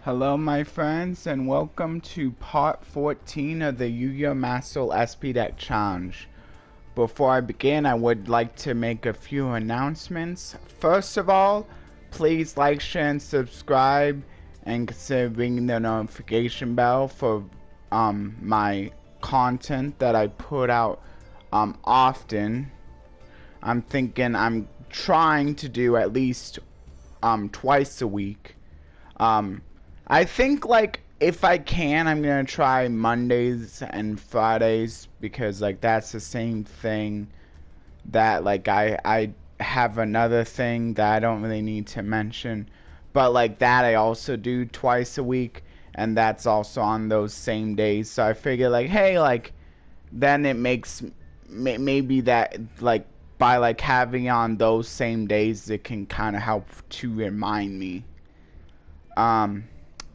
Hello my friends and welcome to part 14 of the Yu-Gi-Oh! Master SP Deck Challenge. Before I begin, I would like to make a few announcements. First of all, please like, share, and subscribe, and consider ringing the notification bell for my content that I put out often. I'm trying to do at least twice a week. I think, like, if I can, I'm gonna try Mondays and Fridays, because, like, that's the same thing that, like, I have another thing that I don't really need to mention, but, like, that I also do twice a week, and that's also on those same days. So I figure, like, hey, like, then it makes maybe that, like, by, like, having on those same days, it can kind of help to remind me.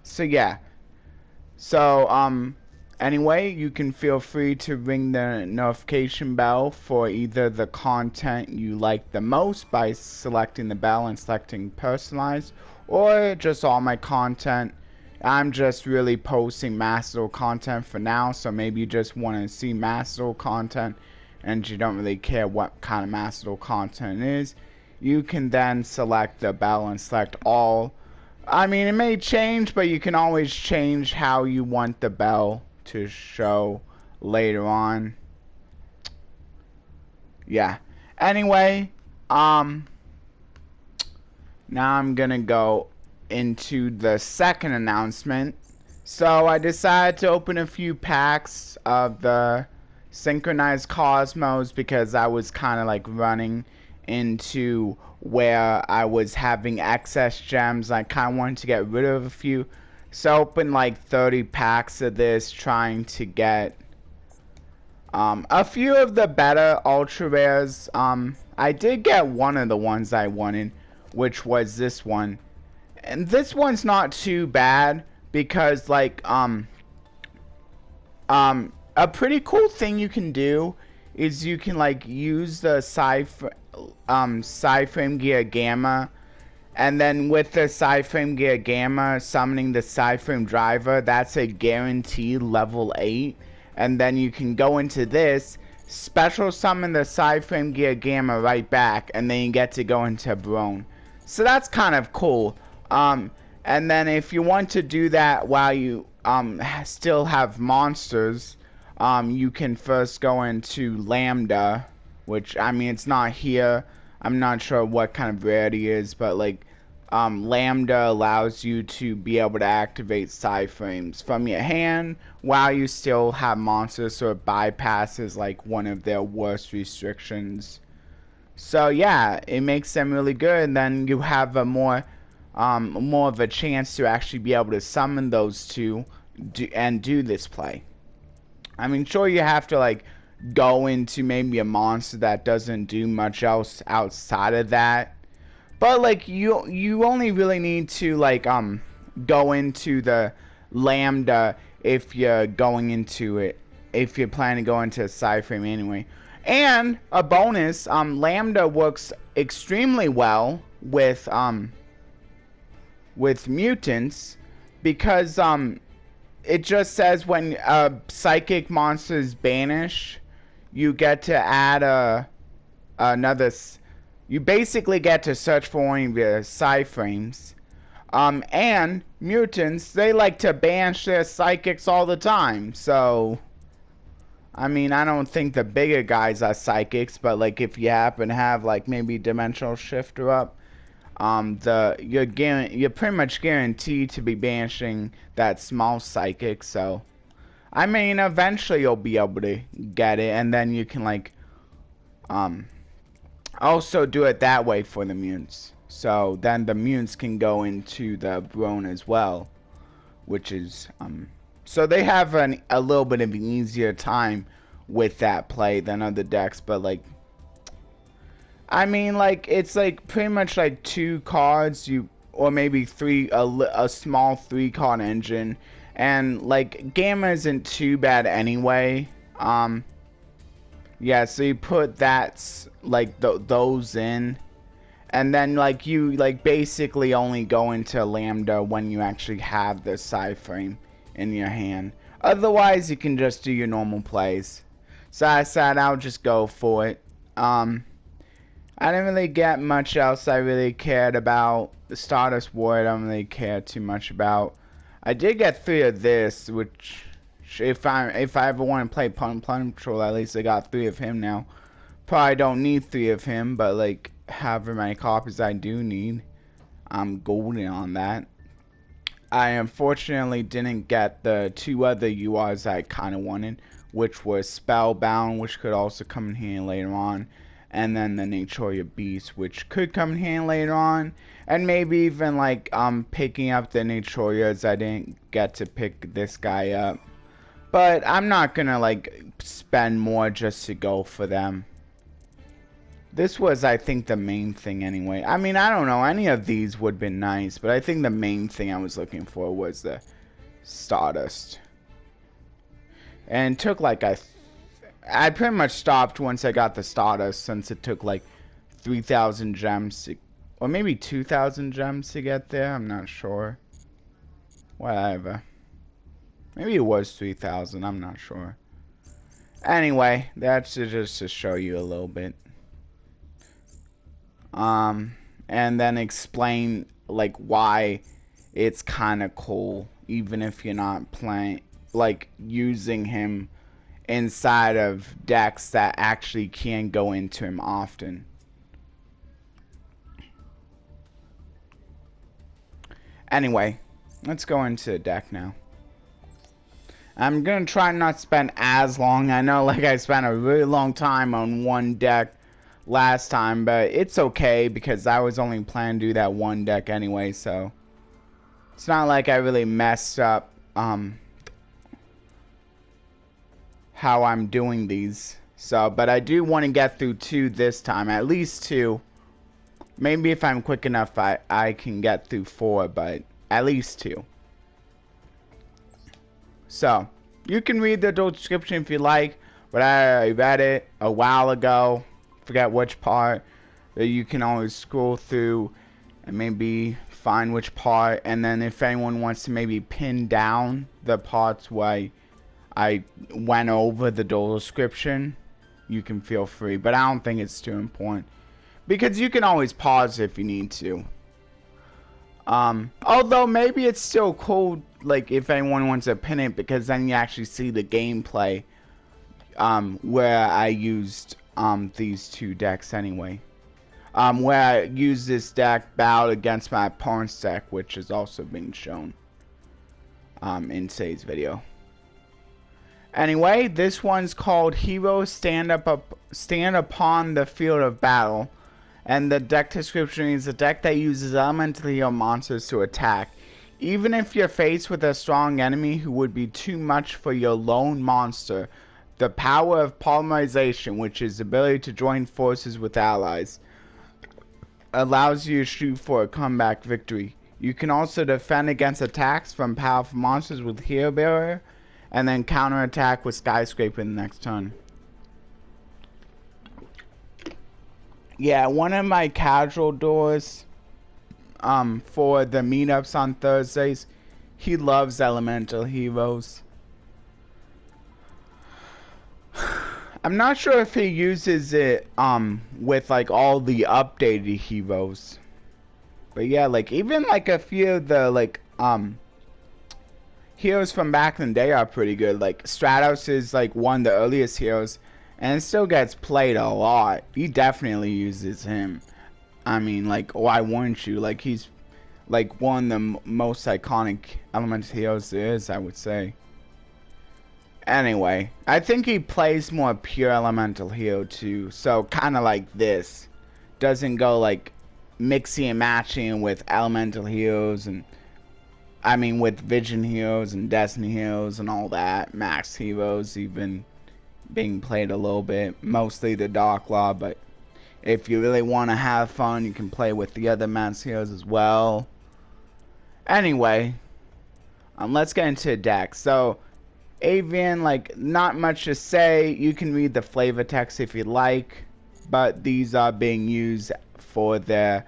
So yeah. So anyway, you can feel free to ring the notification bell for either the content you like the most by selecting the bell and selecting personalized, or just all my content. I'm just really posting Master content for now, so maybe you just want to see Master content and you don't really care what kind of Master content it is. You can then select the bell and select all. I mean, it may change, but you can always change how you want the bell to show later on. Yeah. Anyway, now I'm gonna go into the second announcement. So I decided to open a few packs of the Synchronized Cosmos because I was kind of like running into where I was having excess gems. I kind of wanted to get rid of a few, so I opened like 30 packs of this, trying to get a few of the better ultra rares. I did get one of the ones I wanted, which was this one, and this one's not too bad because, like, a pretty cool thing you can do is you can, like, use the Psyframe Gear Gamma, and then with the Psyframe Gear Gamma summoning the Psyframe Driver, that's a guaranteed level 8, and then you can go into this, special summon the Psyframe Gear Gamma right back, and then you get to go into Brone. So that's kind of cool. And then if you want to do that while you still have monsters, you can first go into Lambda, which, I mean, it's not here. I'm not sure what kind of rarity it is, but, like, Lambda allows you to be able to activate Psyframes from your hand while you still have monsters, so it bypasses, like, one of their worst restrictions. So yeah, it makes them really good, and then you have a more of a chance to actually be able to summon those two and do this play. I mean, sure, you have to, like, go into maybe a monster that doesn't do much else outside of that, but, like, you only really need to, like, go into the Lambda if you're going into it, if you're planning to go into a Psyframe anyway. And a bonus, Lambda works extremely well with mutants, because it just says when a psychic monster is banished, you get to add another. You basically get to search for one of your Psyframes. And mutants, they like to banish their psychics all the time. So, I mean, I don't think the bigger guys are psychics, but, like, if you happen to have, like, maybe Dimensional Shifter up, you're pretty much guaranteed to be banishing that small psychic. So, I mean, eventually you'll be able to get it, and then you can, like, also do it that way for the mutants. So then the mutants can go into the Brone as well, which is so they have a little bit of an easier time with that play than other decks. But, like, I mean, like, it's, like, pretty much like 2 cards, or maybe 3, a small 3-card engine, and, like, Gamma isn't too bad anyway. Yeah, so you put that, like, those in, And then like you like basically only go into Lambda when you actually have the side frame in your hand. Otherwise you can just do your normal plays. So I said I'll just go for it. I didn't really get much else I really cared about. The Stardust War I don't really care too much about. I did get 3 of this, which if I ever want to play Plum Patrol, at least I got 3 of him now. Probably don't need 3 of him, but like however many copies I do need, I'm golden on that. I unfortunately didn't get the 2 other URs I kind of wanted, which was Spellbound, which could also come in handy later on, and then the Naturia Beast, which could come in handy later on, and maybe even like picking up the Naturias. I didn't get to pick this guy up, but I'm not gonna like spend more just to go for them. This was, I think, the main thing anyway. I mean, I don't know. Any of these would have been nice, but I think the main thing I was looking for was the Stardust. And it took like I pretty much stopped once I got the Stardust, since it took like 3,000 gems to, or maybe 2,000 gems to get there. I'm not sure. Whatever. Maybe it was 3,000. I'm not sure. Anyway, that's just to show you a little bit. And then explain like why it's kind of cool, even if you're not playing, like using him inside of decks that actually can go into him often. Anyway, let's go into the deck now. I'm gonna try not to spend as long. I know like I spent a really long time on one deck last time, but it's okay because I was only planning to do that one deck anyway, so it's not like I really messed up how I'm doing these. So, but I do want to get through 2 this time, at least 2. Maybe if I'm quick enough I can get through 4, but at least 2. So, you can read the description if you like, but I read it a while ago. Forget which part, but you can always scroll through and maybe find which part, and then if anyone wants to maybe pin down the parts where I went over the dual description, you can feel free, but I don't think it's too important because you can always pause if you need to. Although maybe it's still cool, like if anyone wants to pin it, because then you actually see the gameplay where I used these 2 decks anyway. Where I use this deck battled against my opponent's deck, which is also being shown in today's video. Anyway, this one's called Heroes Stand Upon the Field of Battle, and the deck description is a deck that uses elemental hero monsters to attack. Even if you're faced with a strong enemy who would be too much for your lone monster, the power of polymerization, which is the ability to join forces with allies, allows you to shoot for a comeback victory. You can also defend against attacks from powerful monsters with Hero Barrier, and then counterattack with Skyscraper in the next turn. Yeah, one of my casual doors for the meetups on Thursdays, he loves elemental heroes. I'm not sure if he uses it with like all the updated heroes, but yeah, like even like a few of the like heroes from back in the day are pretty good. Like Stratos is like one of the earliest heroes, and it still gets played a lot. He definitely uses him. I mean, like, why wouldn't you? Like, he's like one of the most iconic elemental heroes there is, I would say. Anyway, I think he plays more pure elemental hero too, so kind of like this. Doesn't go like mixing and matching with elemental heroes, and I mean with vision heroes and destiny heroes and all that. Max heroes even being played a little bit, mostly the Dark Law, but if you really want to have fun, you can play with the other max heroes as well. Anyway, let's get into the deck. So Avian, like, not much to say. You can read the flavor text if you like, but these are being used for their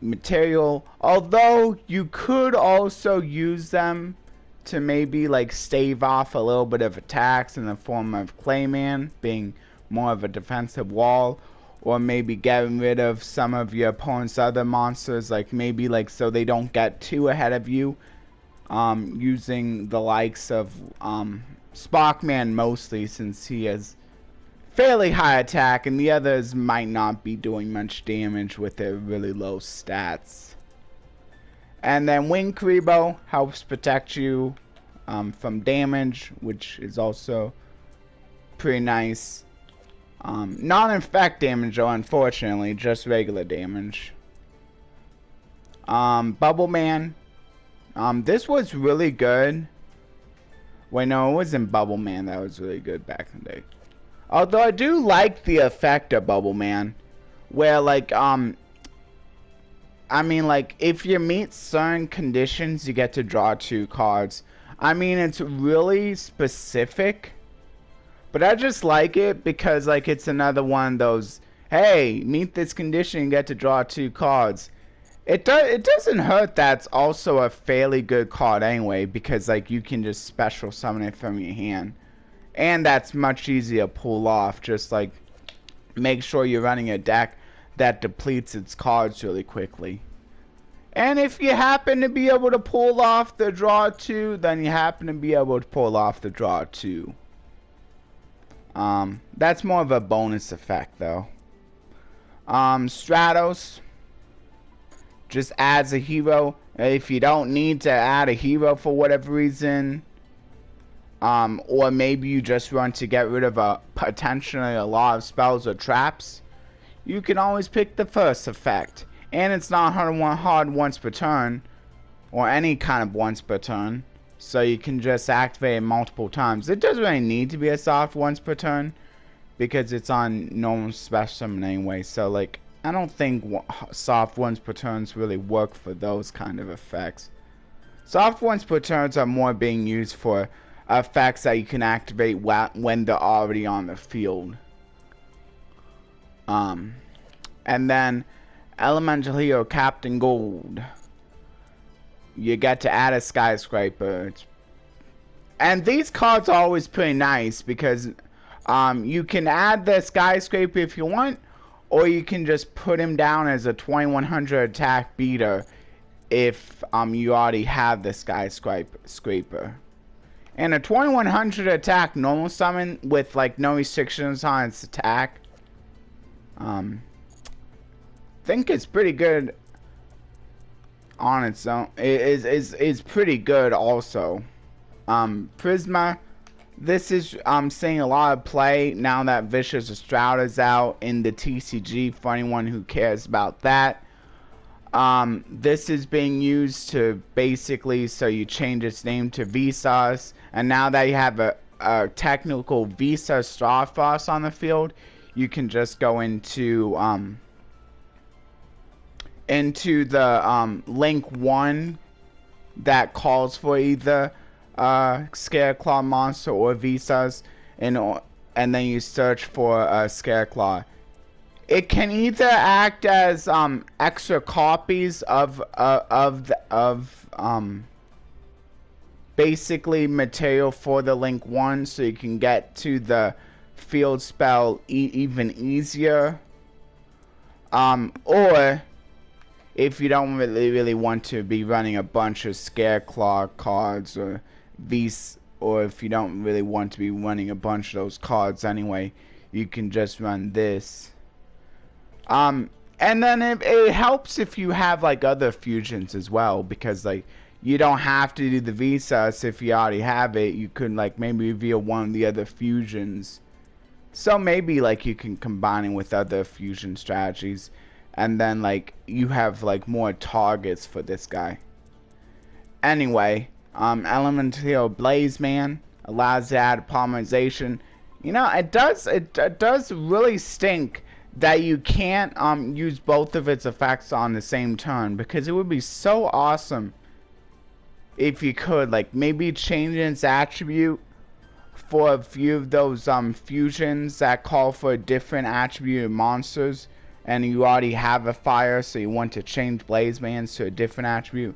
material. Although you could also use them to maybe like stave off a little bit of attacks in the form of Clayman being more of a defensive wall, or maybe getting rid of some of your opponent's other monsters, like maybe like so they don't get too ahead of you, using the likes of Sparkman mostly, since he has fairly high attack and the others might not be doing much damage with their really low stats. And then Wing Kuriboh helps protect you from damage, which is also pretty nice. Not infect damage though, unfortunately, just regular damage. Bubble Man. This was really good. Wait, no, it wasn't Bubble Man that was really good back in the day. Although I do like the effect of Bubble Man, where like I mean, like if you meet certain conditions, you get to draw 2 cards. I mean, it's really specific, but I just like it because like it's another one of those, hey, meet this condition, you get to draw 2 cards. It doesn't hurt that's also a fairly good card anyway, because like you can just special summon it from your hand. And that's much easier to pull off. Just like make sure you're running a deck that depletes its cards really quickly. And if you happen to be able to pull off the draw 2, then you happen to be able to pull off the draw 2. That's more of a bonus effect though. Stratos just adds a hero. If you don't need to add a hero for whatever reason, or maybe you just want to get rid of potentially a lot of spells or traps, you can always pick the first effect. And it's not hard once per turn, or any kind of once per turn, so you can just activate it multiple times. It doesn't really need to be a soft once per turn, because it's on normal special summon anyway, so like I don't think soft once per turns really work for those kind of effects. Soft once per turns are more being used for effects that you can activate when they're already on the field. And then Elemental Hero Captain Gold. You get to add a skyscraper. And these cards are always pretty nice because you can add the skyscraper if you want, or you can just put him down as a 2100 attack beater if you already have the skyscraper. And a 2100 attack normal summon with like no restrictions on its attack, think it's pretty good on its own. It is pretty good also. Prisma, this is seeing a lot of play now that Vicious Estrada is out in the TCG, for anyone who cares about that. This is being used to basically, so you change its name to Visas, and now that you have a technical Visa Starfrost on the field, you can just go into the link 1 that calls for either Scareclaw monster or Visas, and then you search for Scareclaw. It can either act as extra copies of basically material for the link 1, so you can get to the field spell even easier, or if you don't really want to be running a bunch of Scareclaw cards, or if you don't really want to be running a bunch of those cards anyway, you can just run this. And then it helps if you have like other fusions as well, because like you don't have to do the Visas if you already have it. You could like maybe reveal one of the other fusions, so maybe like you can combine it with other fusion strategies, and then like you have like more targets for this guy. Anyway, Elemental Hero Blaze Man allows to add polymerization. You know, it does really stink that you can't use both of its effects on the same turn, because it would be so awesome if you could like maybe change its attribute for a few of those fusions that call for different attribute monsters, and you already have a fire, so you want to change Blaze Bands to a different attribute.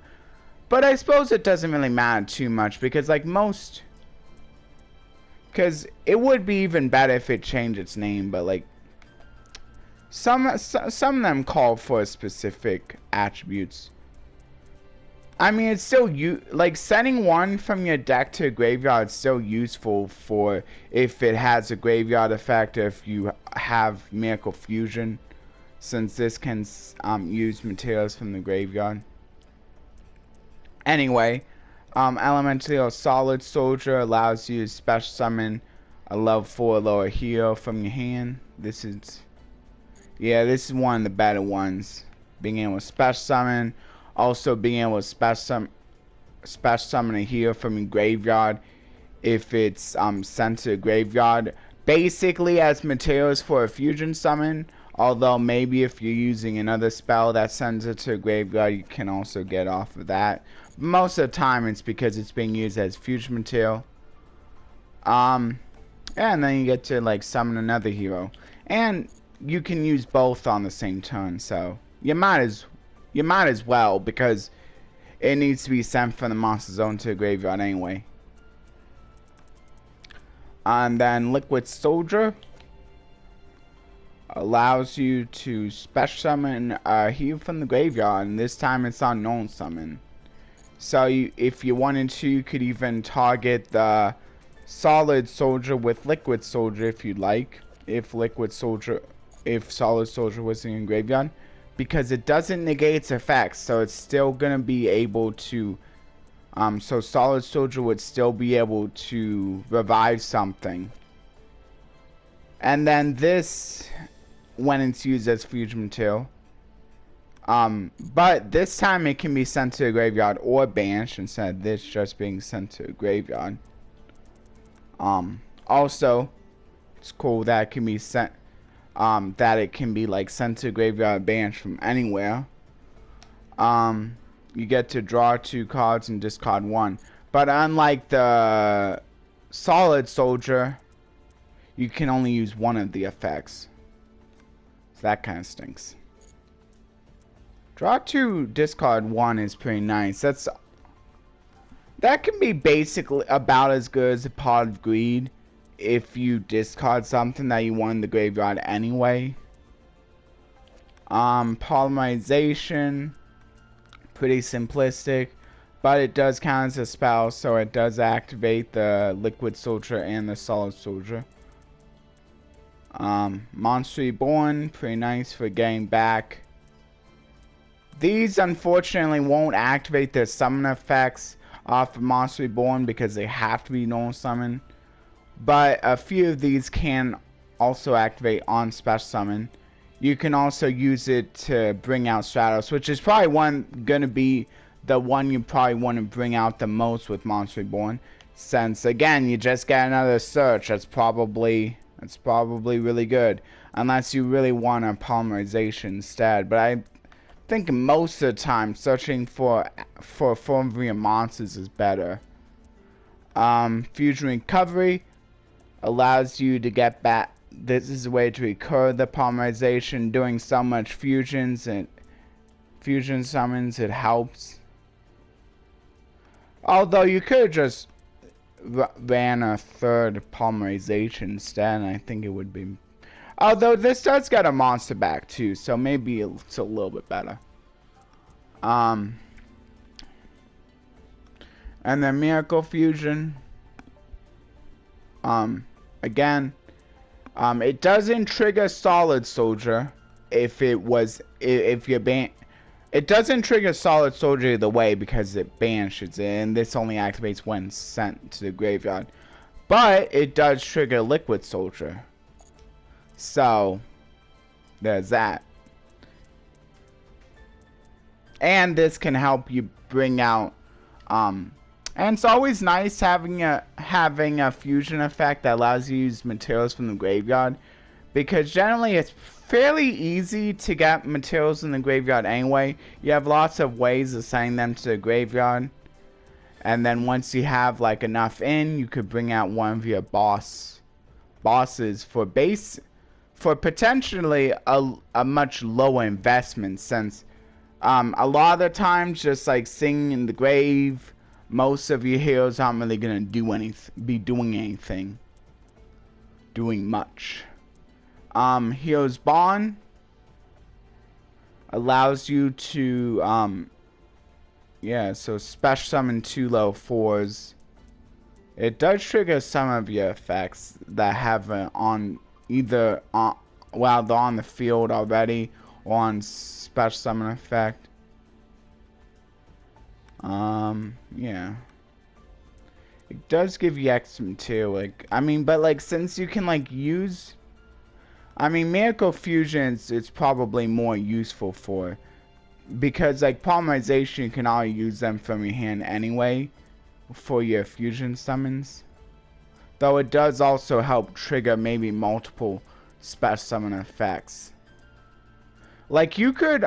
But I suppose it doesn't really matter too much, because like most, because it would be even better if it changed its name, but like some of them call for specific attributes. I mean, it's still like sending one from your deck to a graveyard is still useful for if it has a graveyard effect, or if you have Miracle Fusion, since this can use materials from the graveyard. Anyway, Elemental Solid Soldier allows you to special summon a level 4 lower hero from your hand. This is one of the better ones. Being able to special summon. Also being able to special summon a hero from your graveyard if it's sent to a graveyard. Basically as materials for a fusion summon. Although maybe if you're using another spell that sends it to a graveyard, you can also get off of that. But most of the time it's because it's being used as fusion material. And then you get to like summon another hero. And you can use both on the same turn, so you might as well, because it needs to be sent from the monster zone to the graveyard anyway. And then Liquid Soldier allows you to special summon a hero from the graveyard, and this time it's on known summon. So if you wanted to, you could even target the Solid Soldier with Liquid Soldier if you'd like, if Solid Soldier was in your graveyard. Because it doesn't negate its effects, so it's still gonna be able to so Solid Soldier would still be able to revive something. And then this, when it's used as fusion material, but this time it can be sent to a graveyard or banished, instead of this just being sent to a graveyard. Also, it's cool that it can be sent, that it can be like sent to a graveyard, banished from anywhere. You get to draw 2 cards and discard 1. But unlike the Solid Soldier, you can only use one of the effects. So that kind of stinks. Draw 2, discard 1 is pretty nice. That can be basically about as good as a Pot of Greed if you discard something that you want in the graveyard anyway. Polymerization, pretty simplistic, but it does count as a spell, so it does activate the Liquid Soldier and the Solid Soldier. Monster Reborn, pretty nice for getting back. These unfortunately won't activate their summon effects off of Monster Reborn because they have to be normal summon. But a few of these can also activate on special summon. You can also use it to bring out Stratos, which is probably gonna be the one you probably want to bring out the most with Monster Reborn. Since again, you just get another search. That's probably really good, unless you really want a polymerization instead. But I think most of the time searching for a form of your monsters is better. Fusion Recovery allows you to get back. This is a way to recur the polymerization. Doing so much fusions and fusion summons, it helps. Although you could just ran a third polymerization instead, and I think it would be. Although this does get a monster back too, so maybe it's a little bit better. And then Miracle Fusion. Again, it doesn't trigger Solid Soldier if you're banned. It doesn't trigger Solid Soldier either way because it banishes it, and this only activates when sent to the graveyard. But it does trigger Liquid Soldier. So, there's that. And this can help you bring out, and it's always nice having a fusion effect that allows you to use materials from the graveyard, because generally it's fairly easy to get materials in the graveyard anyway. You have lots of ways of sending them to the graveyard, and then once you have like enough in, you could bring out one of your bosses for for potentially a much lower investment, since a lot of the times, just like singing in the grave, most of your heroes aren't really gonna be doing much. Hero's Bond allows you to yeah, so special summon 2 level 4s. It does trigger some of your effects that have on either while they're on the field already, or on special summon effect. Yeah. It does give you extra too, like, I mean, but like, since you can like use, I mean, Miracle Fusions it's probably more useful for, because like polymerization, you can already use them from your hand anyway for your fusion summons. Though it does also help trigger maybe multiple special summon effects. Like you could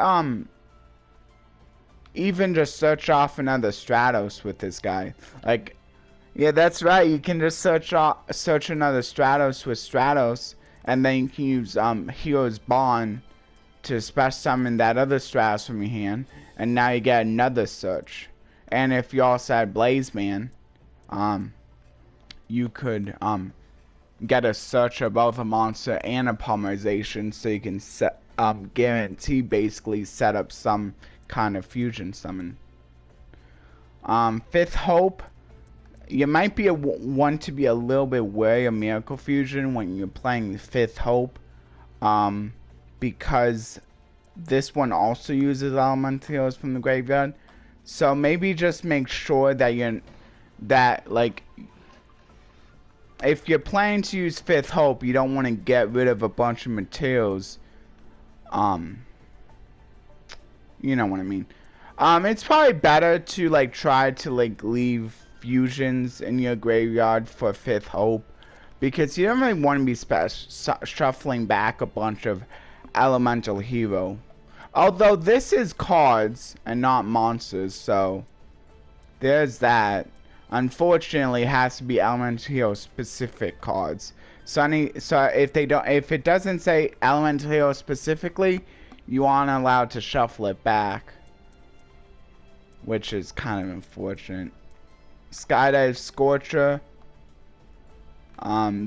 even just search off another Stratos with this guy. Like, yeah, that's right. You can just search another Stratos with Stratos, and then you can use Hero's Bond to special summon that other Stratos from your hand, and now you get another search. And if you also had Blazeman, you could get a search of both a monster and a polymerization, so you can guarantee basically set up some kind of fusion summon. Fifth Hope, you might be want to be a little bit wary of Miracle Fusion when you're playing Fifth Hope, because this one also uses elemental heroes from the graveyard. So maybe just make sure that like, if you're planning to use Fifth Hope, you don't want to get rid of a bunch of materials. You know what I mean. It's probably better to like try to like leave fusions in your graveyard for Fifth Hope, because you don't really want to be shuffling back a bunch of elemental hero. Although this is cards and not monsters, so there's that. Unfortunately, it has to be elemental hero specific cards. So if it doesn't say elemental hero specifically, you aren't allowed to shuffle it back, which is kind of unfortunate. Skydive Scorcher.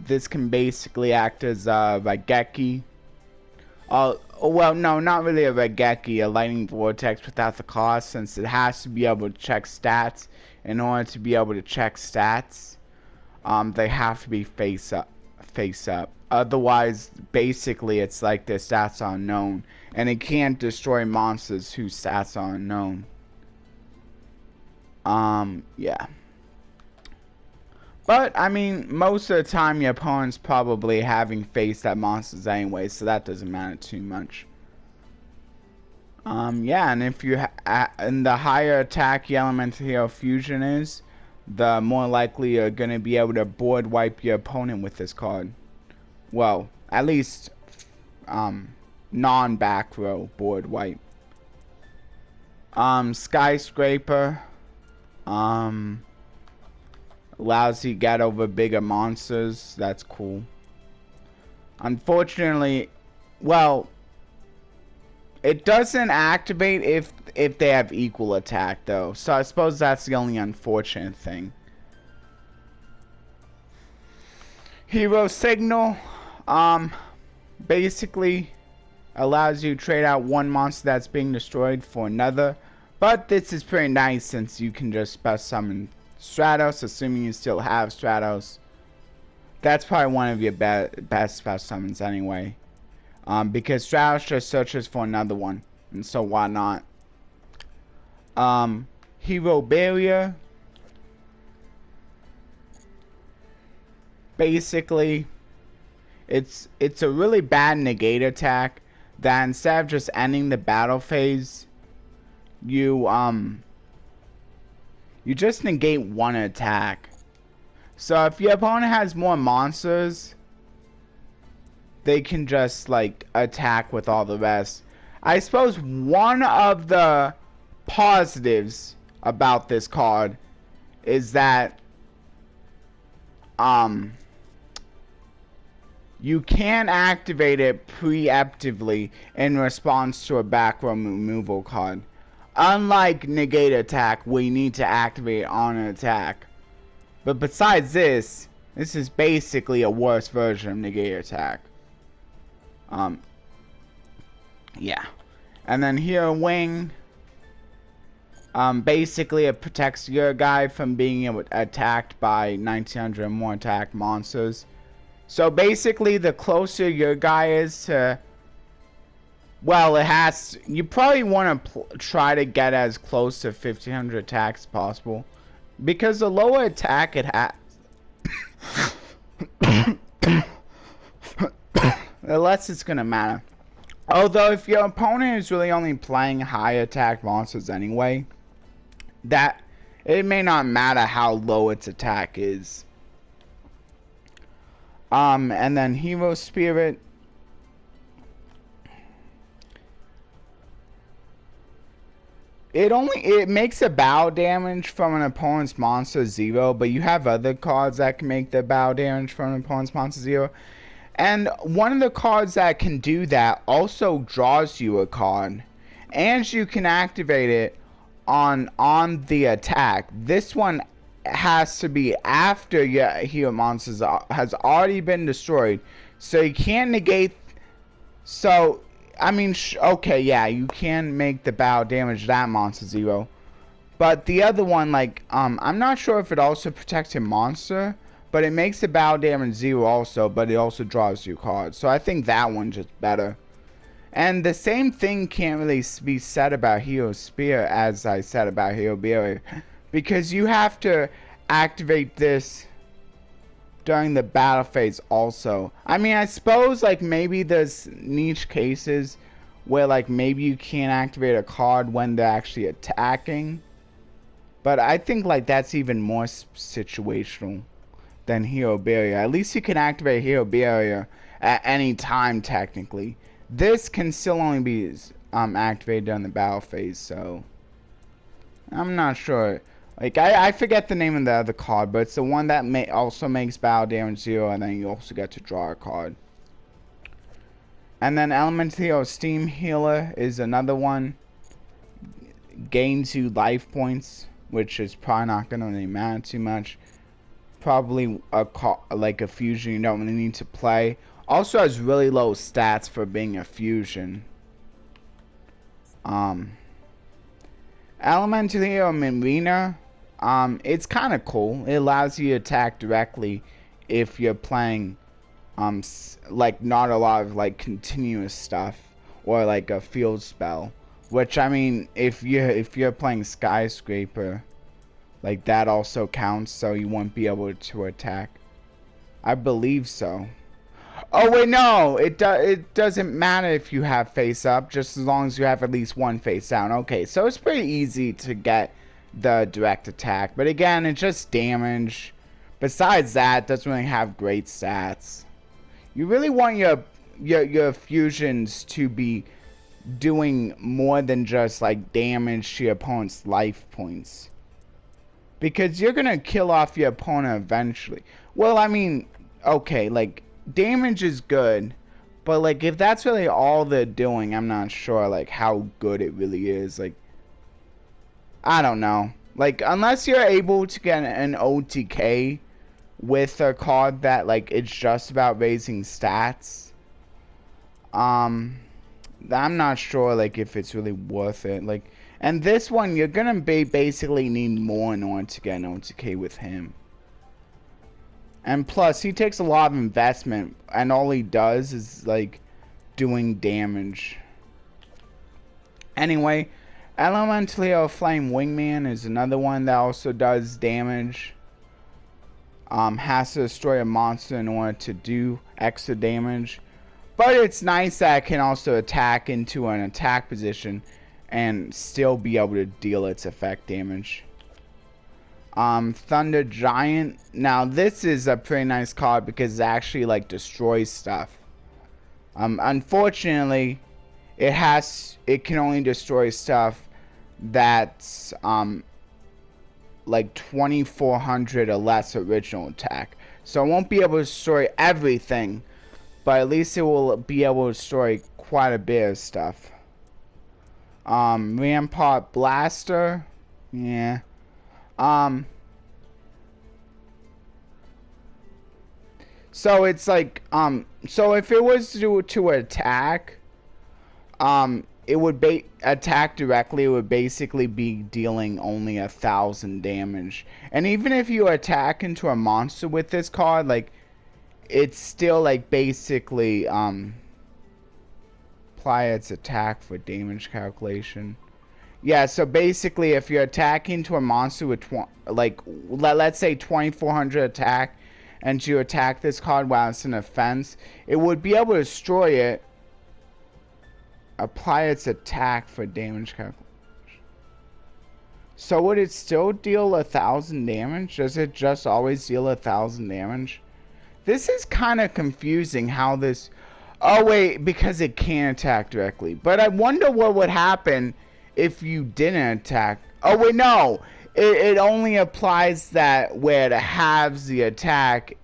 This can basically act as a Raigeki. Well, no, not really a Raigeki, a Lightning Vortex without the cost, since it has to be able to check stats. In order to be able to check stats, they have to be face up. Otherwise, basically, it's like their stats are unknown, and it can't destroy monsters whose stats are unknown. Yeah. But, I mean, most of the time your opponent's probably having faced that monsters anyway, so that doesn't matter too much. Yeah, and if and the higher attack your elemental hero fusion is, the more likely you're gonna be able to board wipe your opponent with this card. Well, at least, non-back row board wipe. Skyscraper, allows you to get over bigger monsters. That's cool. Unfortunately, well, it doesn't activate if they have equal attack though. So I suppose that's the only unfortunate thing. Hero Signal, basically allows you to trade out one monster that's being destroyed for another. But this is pretty nice since you can just special summon Stratos, assuming you still have Stratos. That's probably one of your best special summons anyway. Because Stratos just searches for another one, and so why not? Hero Barrier. Basically, it's a really bad negate attack that instead of just ending the battle phase, you just negate one attack. So if your opponent has more monsters, they can just like attack with all the rest. I suppose one of the positives about this card is that you can activate it preemptively in response to a back row removal card. Unlike negate attack, where you need to activate on an attack. But besides this is basically a worse version of negate attack. Yeah. And then here, wing. Basically it protects your guy from being attacked by 1900 or more attack monsters. So basically, the closer your guy is to, well, you probably want to try to get as close to 1500 attacks as possible, because the lower attack it has, the less it's gonna matter. Although if your opponent is really only playing high attack monsters anyway, that it may not matter how low its attack is. And then Hero Spirit. It makes a bow damage from an opponent's monster 0, but you have other cards that can make the bow damage from an opponent's monster 0. And one of the cards that can do that also draws you a card, and you can activate it on the attack. This one has to be after your hero monster has already been destroyed, so you can't negate. So I mean, okay, yeah, you can make the bow damage that monster 0, but the other one, like, I'm not sure if it also protects your monster, but it makes the bow damage 0 also, but it also draws you cards. So I think that one's just better. And the same thing can't really be said about Hero Spear as I said about Hero Barrier, because you have to activate this during the battle phase also. I mean, I suppose, like, maybe there's niche cases where, like, maybe you can't activate a card when they're actually attacking, but I think, like, that's even more situational than Hero Barrier. At least you can activate Hero Barrier at any time, technically. This can still only be activated during the battle phase, so I'm not sure. Like, I forget the name of the other card, but it's the one that also makes battle damage 0, and then you also get to draw a card. And then Elemental Steam Healer is another one. Gains you life points, which is probably not going to really matter too much. Probably like a fusion you don't really need to play. Also has really low stats for being a fusion. Elemental Hero Marina. It's kind of cool. It allows you to attack directly if you're playing like not a lot of like continuous stuff or like a field spell. Which, I mean, if you're playing Skyscraper, like, that also counts, so you won't be able to attack. I believe so. Oh wait, no, it doesn't matter if you have face up, just as long as you have at least one face down. Okay, so it's pretty easy to get the direct attack, but again, it's just damage. Besides that, it doesn't really have great stats. You really want your fusions to be doing more than just like damage to your opponent's life points, because you're gonna kill off your opponent eventually. Well, I mean, okay, like, damage is good, but like, if that's really all they're doing, I'm not sure like how good it really is. Like, I don't know, like, unless you're able to get an OTK with a card that, like, it's just about raising stats, I'm not sure like if it's really worth it. Like, and this one, you're gonna basically need more in order to get an OTK with him. And plus, he takes a lot of investment, and all he does is, like, doing damage. Anyway, Elemental Hero Flame Wingman is another one that also does damage. Has to destroy a monster in order to do extra damage. But it's nice that it can also attack into an attack position and still be able to deal its effect damage. Thunder Giant. Now this is a pretty nice card because it actually like destroys stuff. Unfortunately, it can only destroy stuff that's like 2400 or less original attack. So it won't be able to destroy everything, but at least it will be able to destroy quite a bit of stuff. Rampart Blaster, yeah. So it's like, so if it was to attack, it would attack directly. It would basically be dealing only 1,000 damage. And even if you attack into a monster with this card, like, it's still like basically apply its attack for damage calculation. Yeah, so basically if you're attacking to a monster with let's say 2400 attack, and you attack this card while it's in offense, it would be able to destroy it. Apply its attack for damage calculation. So would it still deal 1,000 damage? Does it just always deal 1,000 damage? This is kind of confusing how this... Oh wait, because it can't attack directly. But I wonder what would happen if you didn't attack. Oh wait, no! It only applies that where it halves the attack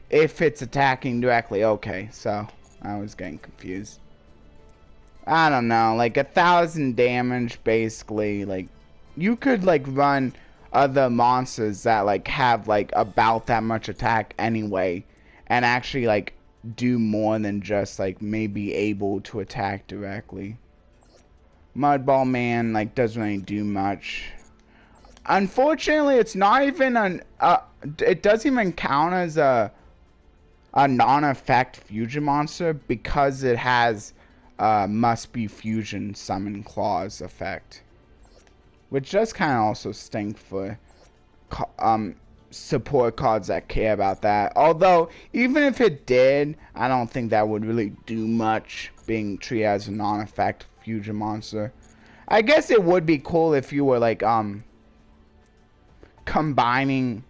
if it's attacking directly. Okay, so I was getting confused. I don't know, like 1,000 damage basically. Like, you could like run other monsters that like have like about that much attack anyway, and actually like do more than just like maybe able to attack directly. Mudball Man like doesn't really do much. Unfortunately, it's not even it doesn't even count as a non-effect fusion monster because it has must be fusion summon clause effect, which does kind of also stink for support cards that care about that. Although even if it did, I don't think that would really do much, being treated as a non-effect fusion monster. I guess it would be cool if you were like combining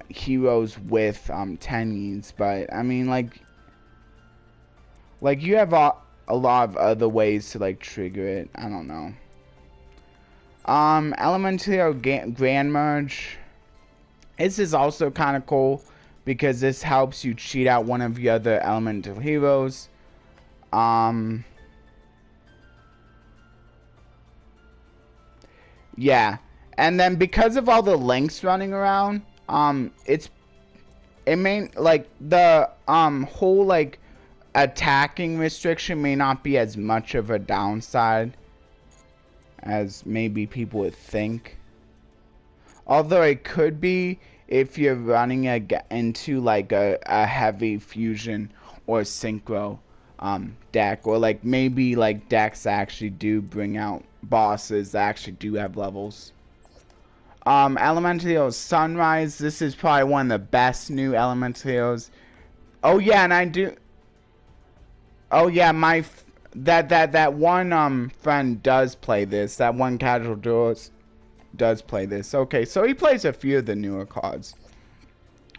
heroes with tennies, but I mean like you have a lot of other ways to like trigger it. I don't know. Elemental Grand Merge. This is also kind of cool because this helps you cheat out one of your other elemental heroes. Yeah, and then because of all the links running around, it may like the whole like attacking restriction may not be as much of a downside as maybe people would think. Although it could be if you're running into like a heavy fusion or synchro deck, or like maybe like decks that actually do bring out bosses that actually do have levels. Elemental Sunrise. This is probably one of the best new Elementals. Oh yeah, and I do. Oh yeah, that one friend does play this. That one casual duelist does play this. Okay, so he plays a few of the newer cards.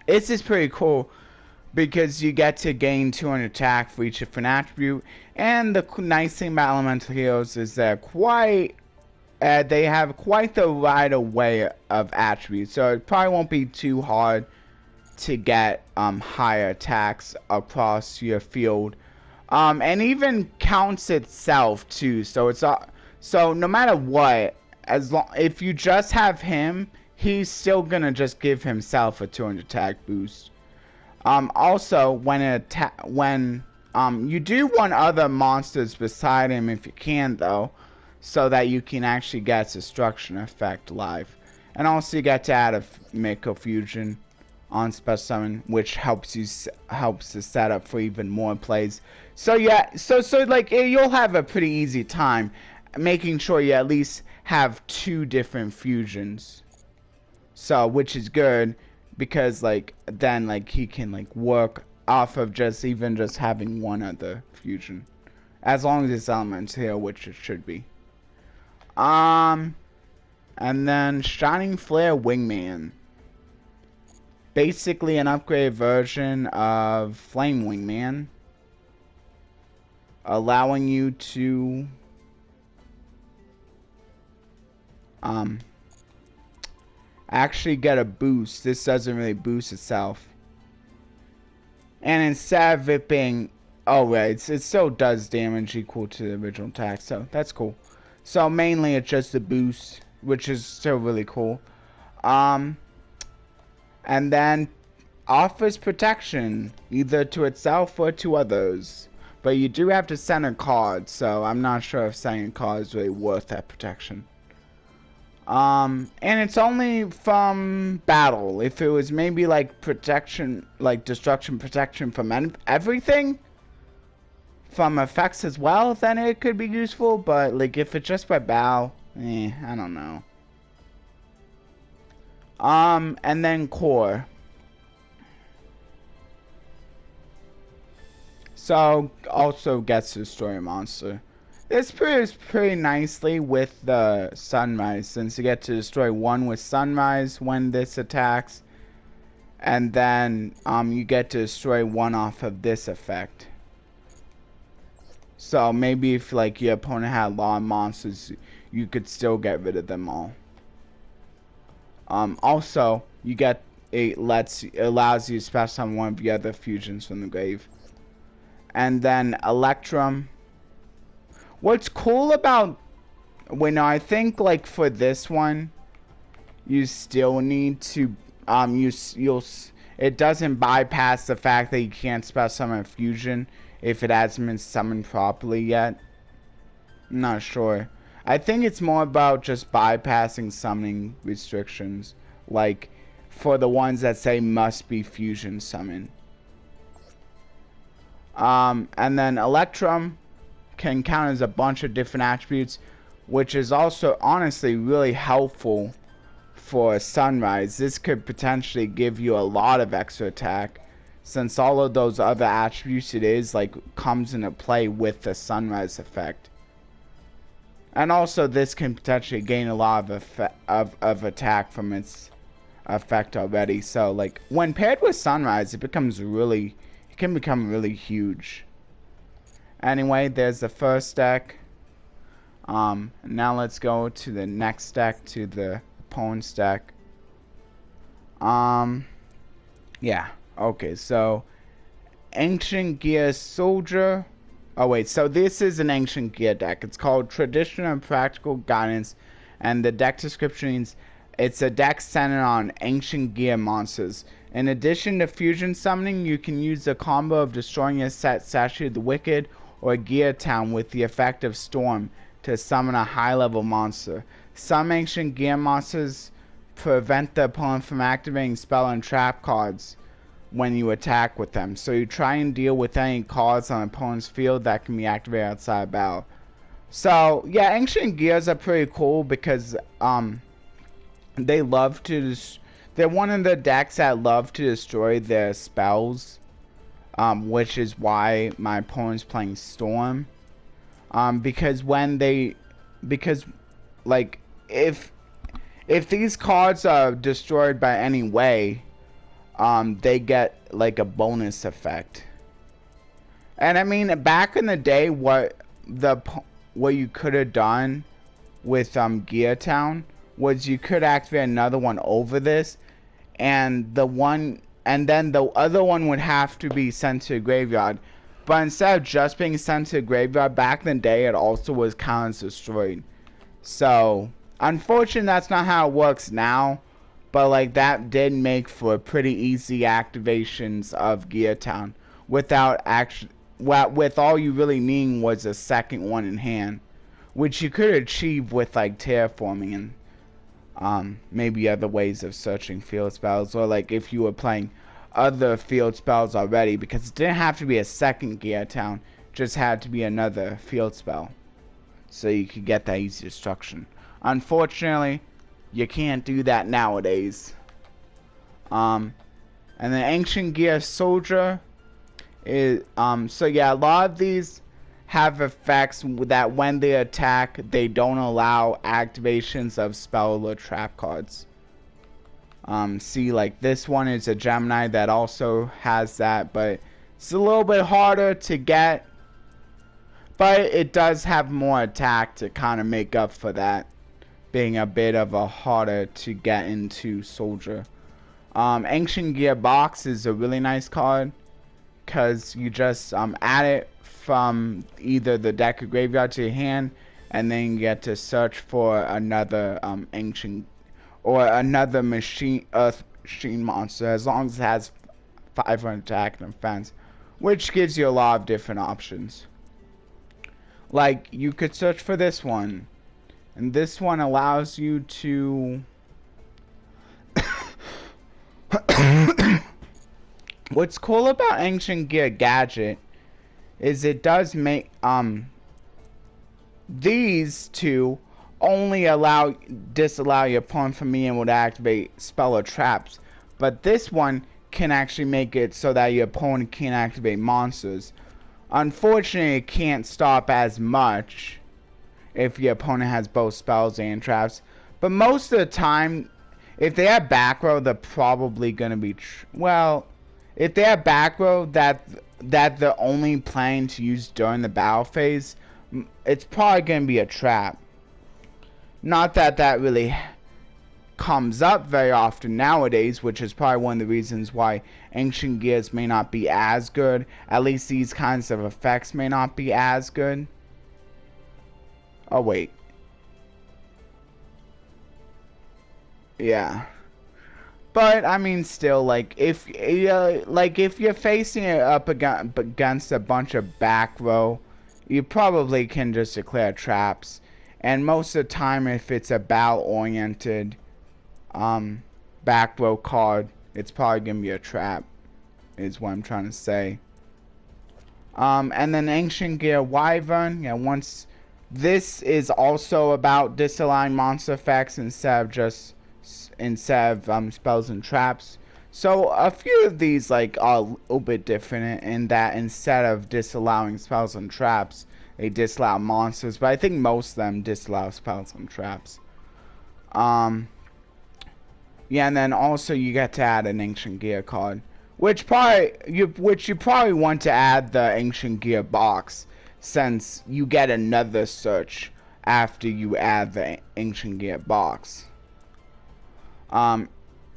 This is pretty cool because you get to gain 200 attack for each different attribute, and the nice thing about elemental heroes is they're they have quite the right array of attributes, so it probably won't be too hard to get higher attacks across your field. And even counts itself too, so it's so no matter what, if you just have him, he's still gonna just give himself a 200 attack boost. Also, when you do want other monsters beside him if you can though, so that you can actually get destruction effect live. And also you get to add a Mako Fusion on special summon, which helps the setup for even more plays. So yeah, so like you'll have a pretty easy time making sure you at least have 2 different fusions. So which is good because like then like he can like work off of just having one other fusion, as long as it's elements here, which it should be. And then Shining Flare Wingman. Basically an upgraded version of Flame Wingman, allowing you to actually get a boost. This doesn't really boost itself. And instead of it being, oh right, it still does damage equal to the original attack, so that's cool. So mainly it's just a boost, which is still really cool. And then offers protection, either to itself or to others. But you do have to send a card, so I'm not sure if sending a card is really worth that protection. And it's only from battle. If it was maybe like protection, like destruction protection from everything, from effects as well, then it could be useful. But like if it's just by battle, I don't know. And then core. So also gets to destroy a monster. This proves pretty nicely with the sunrise, since you get to destroy one with sunrise when this attacks, and then you get to destroy one off of this effect. So maybe if like your opponent had a lot of monsters, you could still get rid of them all. Also, you get allows you to special on one of the other fusions from the grave. And then Electrum. What's cool about, I think like for this one, you still need to it doesn't bypass the fact that you can't special summon a fusion if it hasn't been summoned properly yet. I'm not sure. I think it's more about just bypassing summoning restrictions, like for the ones that say must be fusion summoned. And then Electrum can count as a bunch of different attributes, which is also honestly really helpful for Sunrise. This could potentially give you a lot of extra attack, since all of those other attributes it is like comes into play with the Sunrise effect. And also this can potentially gain a lot of attack from its effect already. So like when paired with Sunrise, it can become really huge. Anyway, there's the first deck. Now let's go to the next deck, to the opponent's deck. Yeah. Okay, so Ancient Gear Soldier. Oh wait, so this is an Ancient Gear deck. It's called Traditional and Practical Guidance, and the deck description means it's a deck centered on Ancient Gear monsters. In addition to fusion summoning, you can use the combo of destroying a set Statue of the Wicked or Gear Town with the effect of Storm to summon a high-level monster. Some Ancient Gear monsters prevent the opponent from activating spell and trap cards when you attack with them, so you try and deal with any cards on the opponent's field that can be activated outside of battle. So yeah, Ancient Gears are pretty cool because they love to they're one of the decks that love to destroy their spells, which is why my opponent's playing Storm. Because like if these cards are destroyed by any way, they get like a bonus effect. And I mean, back in the day, what you could have done with Gear Town was you could activate another one over this, and then the other one would have to be sent to the graveyard. But instead of just being sent to the graveyard, back in the day it also was counted as destroyed. So unfortunately that's not how it works now, but like that did make for pretty easy activations of Gear Town without with all you really needing was a second one in hand, which you could achieve with like terraforming and maybe other ways of searching field spells, or like if you were playing other field spells already, because it didn't have to be a second Gear Town, just had to be another field spell, so you could get that easy destruction. Unfortunately, you can't do that nowadays. And the Ancient Gear Soldier is so yeah, a lot of these have effects that when they attack, they don't allow activations of spell or trap cards. See, like this one is a Gemini that also has that, but it's a little bit harder to get. But it does have more attack to kind of make up for that, being a bit of a harder to get into soldier. Ancient Gear Box is a really nice card. because you just add it from either the deck or graveyard to your hand, and then you get to search for another ancient or another earth machine monster, as long as it has 500 attack and defense, which gives you a lot of different options. Like, you could search for this one, and this one allows you to what's cool about Ancient Gear Gadget is it does make these two only disallow your opponent from being able to activate spell or traps, but this one can actually make it so that your opponent can't activate monsters. Unfortunately, it can't stop as much if your opponent has both spells and traps, but most of the time, if they have back row, they're probably going to be if they have back row that they're only planning to use during the battle phase, it's probably going to be a trap. Not that that really comes up very often nowadays, which is probably one of the reasons why Ancient Gears may not be as good. At least these kinds of effects may not be as good. Oh wait. Yeah. But I mean, still, like if you're facing it up against a bunch of back row, you probably can just declare traps. And most of the time, if it's a battle-oriented back row card, it's probably gonna be a trap, is what I'm trying to say. And then Ancient Gear Wyvern, yeah, once this is also about disallowing monster effects instead of spells and traps. So a few of these are a little bit different in that instead of disallowing spells and traps, they disallow monsters, but I think most of them disallow spells and traps. Yeah, and then also you get to add an Ancient Gear card, which you probably want to add the Ancient Gear box, since you get another search after you add the Ancient Gear box.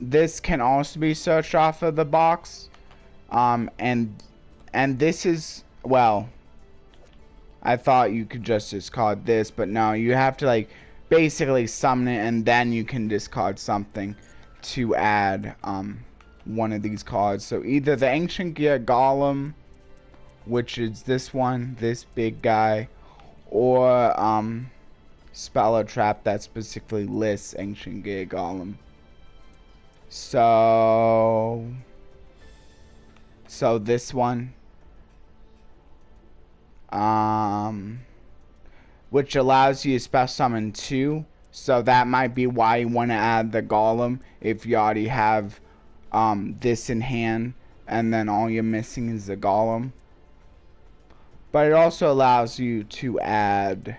This can also be searched off of the box, and this is, well, I thought you could just discard this, but no, you have to basically summon it, and then you can discard something to add one of these cards. So either the Ancient Gear Golem, which is this one, this big guy, or spell or trap that specifically lists Ancient Gear Golem. So this one, which allows you to special summon 2. So that might be why you want to add the Golem if you already have this in hand, and then all you're missing is the Golem. But it also allows you to add.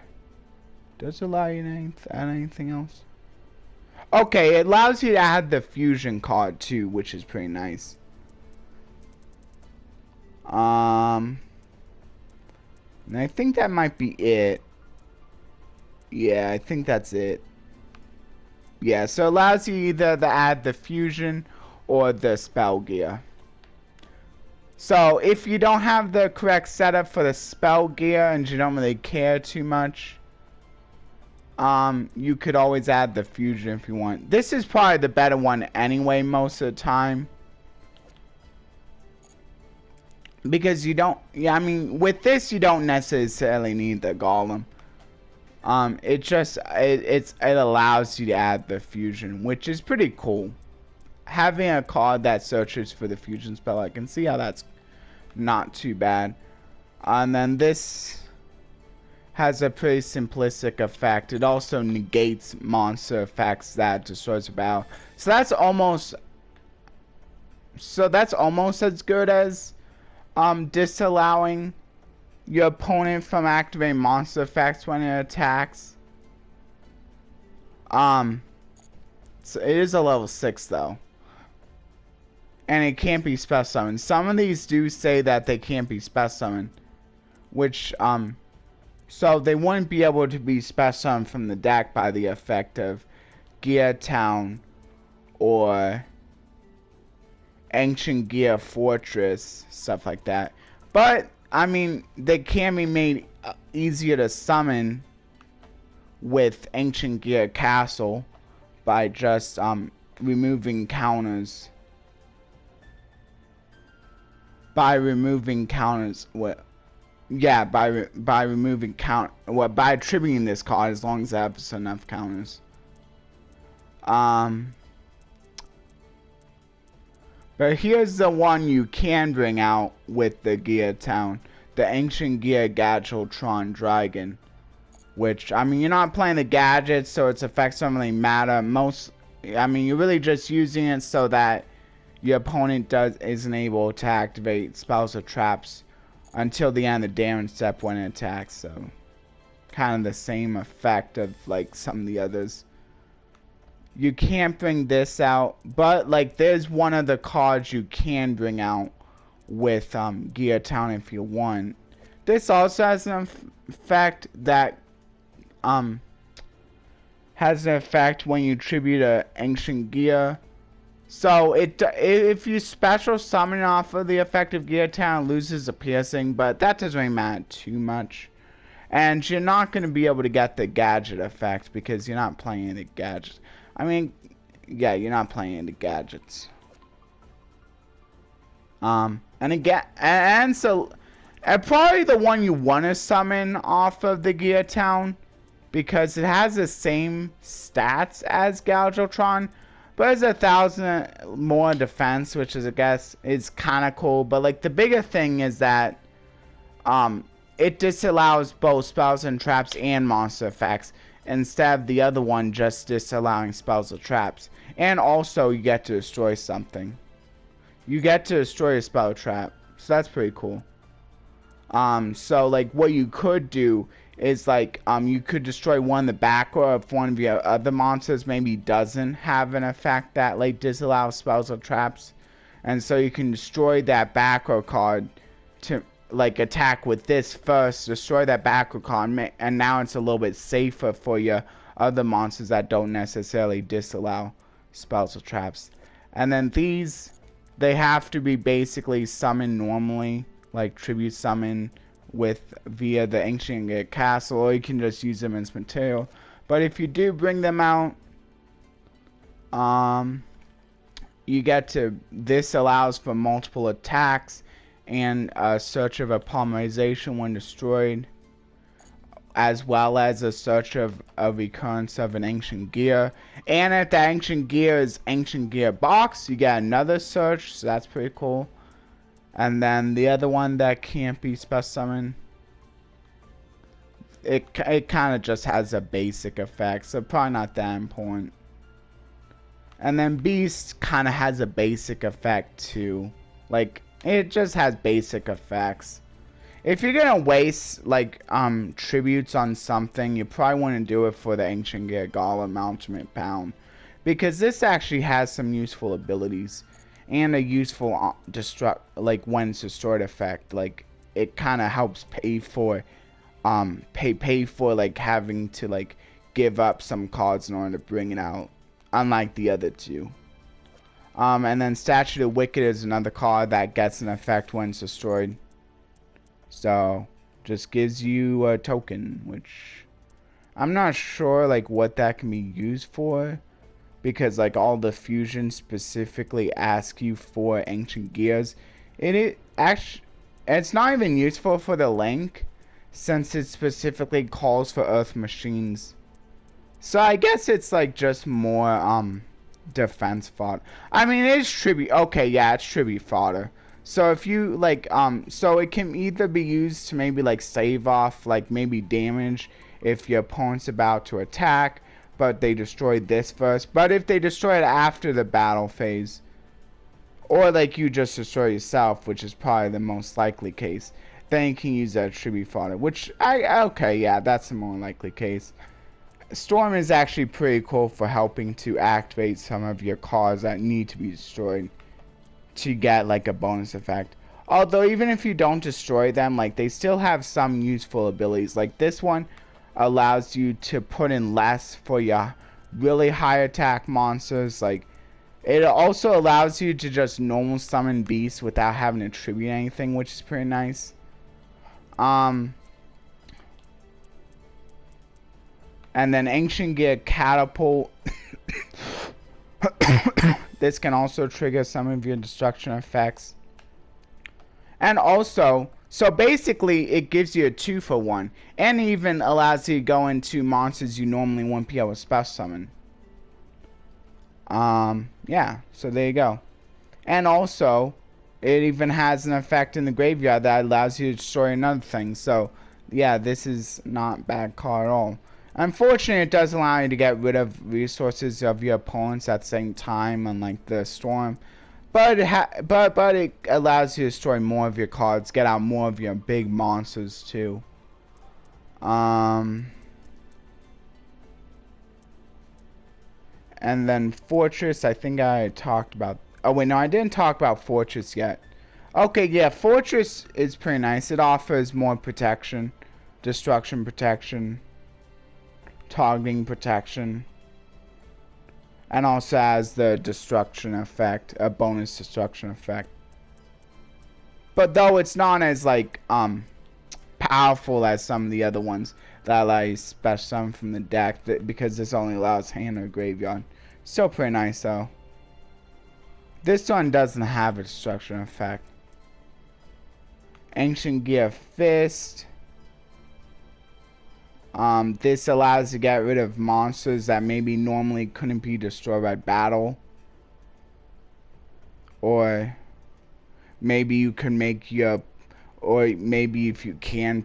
Does it allow you to add anything else? Okay, it allows you to add the fusion card too, which is pretty nice. And I think that might be it. Yeah, I think that's it. Yeah, so it allows you either to add the fusion or the spell gear. So if you don't have the correct setup for the spell gear and you don't really care too much, you could always add the fusion if you want. This is probably the better one anyway most of the time, because you don't, yeah, I mean, with this you don't necessarily need the Golem. It allows you to add the fusion, which is pretty cool. Having a card that searches for the fusion spell, I can see how that's not too bad. And then this has a pretty simplistic effect. It also negates monster effects that destroys a battle. So that's almost as good as disallowing your opponent from activating monster effects when it attacks. So it is a level 6 though, and it can't be special summoned. Some of these do say that they can't be special summoned, which so they wouldn't be able to be special summoned from the deck by the effect of Gear Town or Ancient Gear Fortress, stuff like that. But I mean, they can be made easier to summon with Ancient Gear Castle by just removing counters. By removing counters, yeah, by removing by attributing this card as long as I have enough counters. But here's the one you can bring out with the Gear Town, the Ancient Gear Gadgetron Dragon. Which, I mean, you're not playing the gadgets, so its effects don't really matter. I mean, you're really just using it so that your opponent isn't able to activate spells or traps until the end of the damage step when it attacks. So, kind of the same effect of like some of the others. You can't bring this out, but like there's one of the cards you can bring out with Gear Town if you want. This also has an effect that has an effect when you tribute a Ancient Gear. So if you special summon off of the effect of Gear Town, it loses a piercing, but that doesn't really matter too much. And you're not going to be able to get the gadget effect because you're not playing any gadgets. I mean, yeah, you're not playing any gadgets. And again, and so probably the one you want to summon off of the Gear Town, because it has the same stats as Galgotron, but it's 1,000 more defense, which is, I guess, is kind of cool. But like the bigger thing is that it disallows both spells and traps and monster effects, instead of the other one just disallowing spells or traps. And also you get to destroy something. You get to destroy a spell or trap, so that's pretty cool. So like what you could do is like you could destroy one in the back, or if one of your other monsters maybe doesn't have an effect that like disallows spells or traps, and so you can destroy that back row card to like attack with this first, destroy that back row card, and now it's a little bit safer for your other monsters that don't necessarily disallow spells or traps. And then these, they have to be basically summoned normally, like tribute summon via the Ancient Gear Castle, or you can just use them as material. But if you do bring them out, you get to, this allows for multiple attacks and a search of a polymerization when destroyed, as well as a search of a recurrence of an Ancient Gear. And if the Ancient Gear is Ancient Gear Box, you get another search, so that's pretty cool. And then the other one that can't be special summoned, it kind of just has a basic effect, so probably not that important. And then Beast kind of has a basic effect too, like it just has basic effects. If you're gonna waste like tributes on something, you probably want to do it for the Ancient Gear Golem Ultimate Pound, because this actually has some useful abilities and a useful like when it's destroyed effect. Like it kind of helps pay for pay for like having to like give up some cards in order to bring it out, unlike the other two. And then Statue of the Wicked is another card that gets an effect when it's destroyed. So just gives you a token, which I'm not sure like what that can be used for, because like all the fusions specifically ask you for Ancient Gears. It's not even useful for the Link, since it specifically calls for Earth Machines. So I guess it's like just more defense fodder. I mean, it is tribute. Okay, yeah, it's tribute fodder. So if you like so it can either be used to maybe like save off like maybe damage if your opponent's about to attack, but they destroyed this first. But if they destroy it after the battle phase, or like you just destroy yourself, which is probably the most likely case, then you can use that tribute fodder, which okay, yeah, that's the more likely case. Storm is actually pretty cool for helping to activate some of your cards that need to be destroyed to get like a bonus effect. Although even if you don't destroy them, like they still have some useful abilities. Like this one allows you to put in less for your really high attack monsters. Like It also allows you to just normal summon beasts without having to tribute anything, which is pretty nice. And then Ancient Gear Catapult. This can also trigger some of your destruction effects. And also, so basically it gives you a 2-for-1. And even allows you to go into monsters you normally wouldn't be able to special summon. Yeah, so there you go. And also, it even has an effect in the graveyard that allows you to destroy another thing. So, yeah, this is not a bad card at all. Unfortunately, it does allow you to get rid of resources of your opponents at the same time, unlike the Storm. But it allows you to destroy more of your cards, get out more of your big monsters too. And then Fortress, I think I talked about. Oh wait, no, I didn't talk about Fortress yet. Okay, yeah, Fortress is pretty nice. It offers more protection, destruction protection, targeting protection, and also has the destruction effect, a bonus destruction effect. But though it's not as like powerful as some of the other ones that allow you special summon from the deck, because this only allows hand or graveyard. Still pretty nice though. This one doesn't have a destruction effect. Ancient Gear Fist. This allows you to get rid of monsters that maybe normally couldn't be destroyed by battle. Or maybe you can make your, or maybe if you can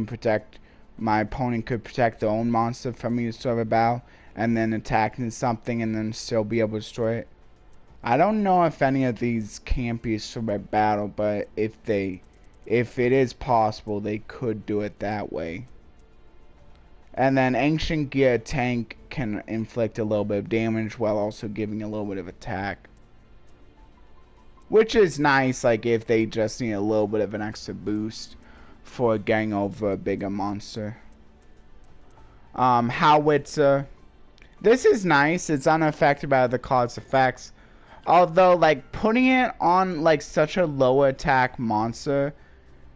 protect, my opponent could protect their own monster from me to destroy by battle, and then attacking something and then still be able to destroy it. I don't know if any of these can't be destroyed by battle, but if it is possible, they could do it that way. And then Ancient Gear Tank can inflict a little bit of damage while also giving a little bit of attack. Which is nice, like if they just need a little bit of an extra boost for getting over a bigger monster. Howitzer. This is nice. It's unaffected by the card's effects. Although, like, putting it on, like, such a low attack monster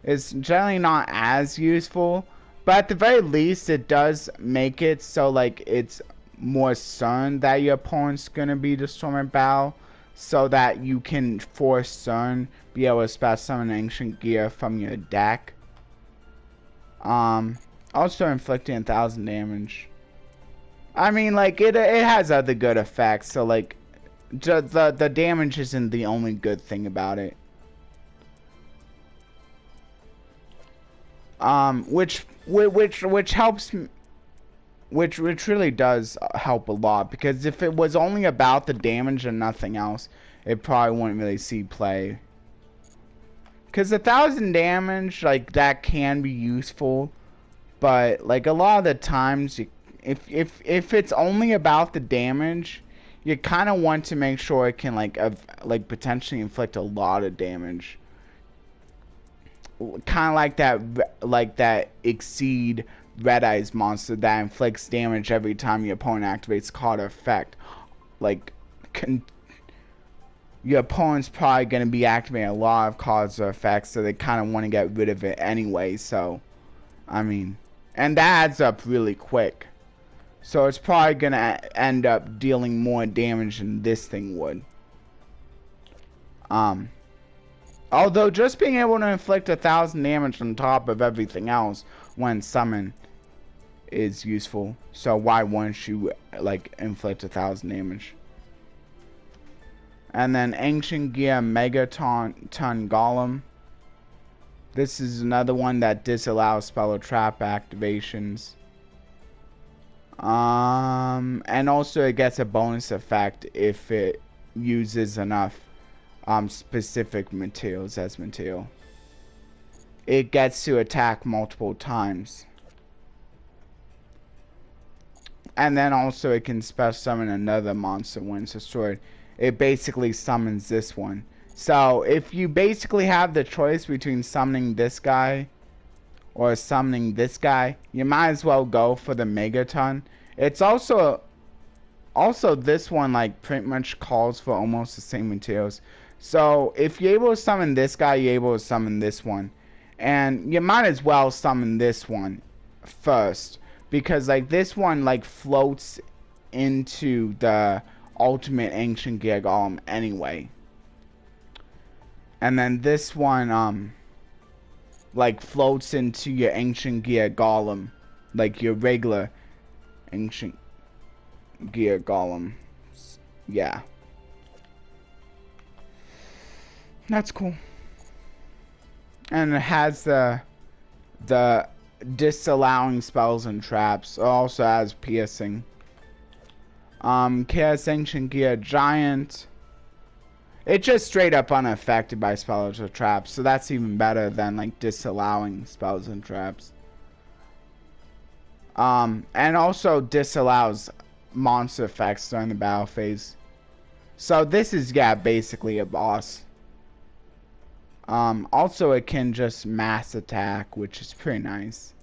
is generally not as useful. But at the very least, it does make it so, like, it's more certain that your opponent's gonna be destroyed by battle, so that you can force certain be able to special summon Ancient Gear from your deck. Also inflicting 1,000 damage. I mean, like, it has other good effects, so, like, the damage isn't the only good thing about it. Which helps, which really does help a lot, because if it was only about the damage and nothing else, it probably wouldn't really see play. Because 1,000 damage, like, that can be useful, but like a lot of the times, if it's only about the damage, you kind of want to make sure it can like potentially inflict a lot of damage. Kind of like that Exceed Red Eyes monster that inflicts damage every time your opponent activates card effect. Like, your opponent's probably going to be activating a lot of cards or effects, so they kind of want to get rid of it anyway. So, I mean, and that adds up really quick. So it's probably going to end up dealing more damage than this thing would. Although just being able to inflict 1,000 damage on top of everything else when summoned is useful. So why wouldn't you like inflict 1,000 damage? And then Ancient Gear Megaton Golem. This is another one that disallows spell or trap activations. And also it gets a bonus effect if it uses enough specific materials as material. It gets to attack multiple times. And then also it can special summon another monster when it's destroyed. It basically summons this one. So if you basically have the choice between summoning this guy or summoning this guy, you might as well go for the Megaton. It's also Also, this one, like, pretty much calls for almost the same materials. So, if you're able to summon this guy, you're able to summon this one. And you might as well summon this one first. Because, like, this one, like, floats into the ultimate Ancient Gear Golem anyway. And then this one, like, floats into your Ancient Gear Golem. Like, your regular Ancient Gear Golem. Yeah. That's cool. And it has the disallowing spells and traps. It also has piercing. Chaos Ancient Gear Giant. It's just straight up unaffected by spells or traps. So that's even better than like disallowing spells and traps. And also disallows monster effects during the battle phase. So this is, yeah, basically a boss. Also it can just mass attack, which is pretty nice.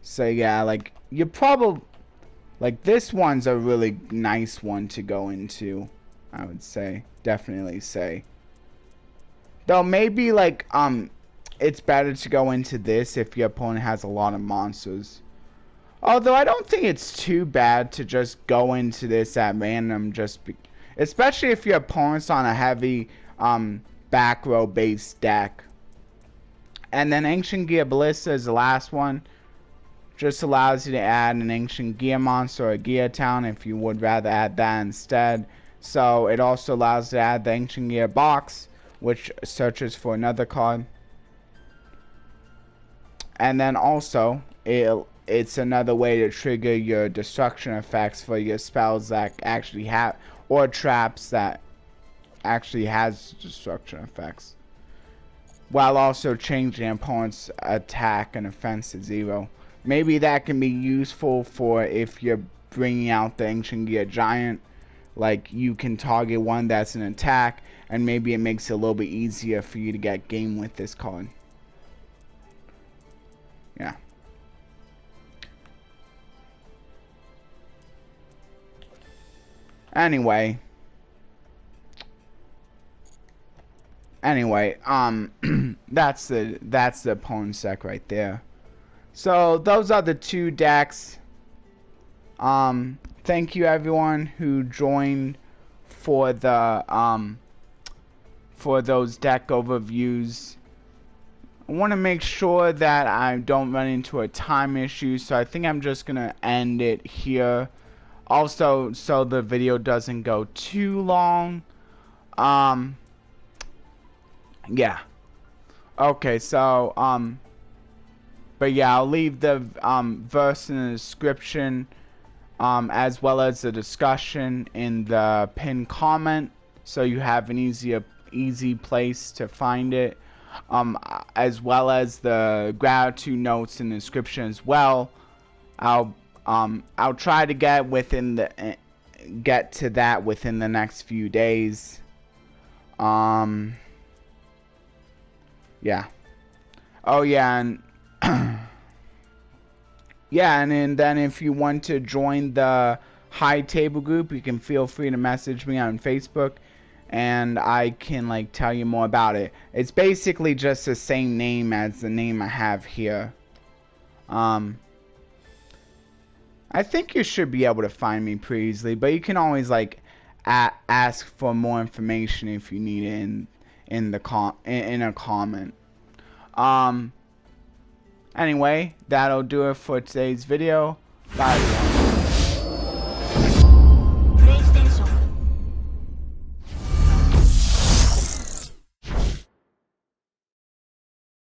So yeah, like, you probably, like, this one's a really nice one to go into, I would say. Definitely say. Though maybe, like, it's better to go into this if your opponent has a lot of monsters. Although I don't think it's too bad to just go into this at random, especially if your opponent's on a heavy back row based deck. And then Ancient Gear Ballista is the last one. Just allows you to add an Ancient Gear monster or a Gear Town if you would rather add that instead. So it also allows you to add the Ancient Gear Box, which searches for another card. And then also it's another way to trigger your destruction effects for your spells that actually have, or traps that actually has destruction effects, while also changing opponent's attack and offense to 0. Maybe that can be useful for if you're bringing out the Ancient Gear Giant. Like, you can target one that's an attack, and maybe it makes it a little bit easier for you to get game with this card. Yeah. Anyway, that's the opponent's deck right there. So those are the two decks. Thank you everyone who joined for the for those deck overviews. I want to make sure that I don't run into a time issue, so I think I'm just gonna end it here. Also, so the video doesn't go too long. Yeah. Okay, so, but yeah, I'll leave the, verse in the description, as well as the discussion in the pinned comment, so you have an easy place to find it, as well as the gratitude notes in the description as well. I'll try to get to that within the next few days. Yeah. Oh yeah, and yeah, and then if you want to join the high table group, you can feel free to message me on Facebook, and I can like tell you more about it. It's basically just the same name as the name I have here. I think you should be able to find me pretty easily, but you can always like ask for more information if you need it in a comment. Anyway, that'll do it for today's video. Bye everyone.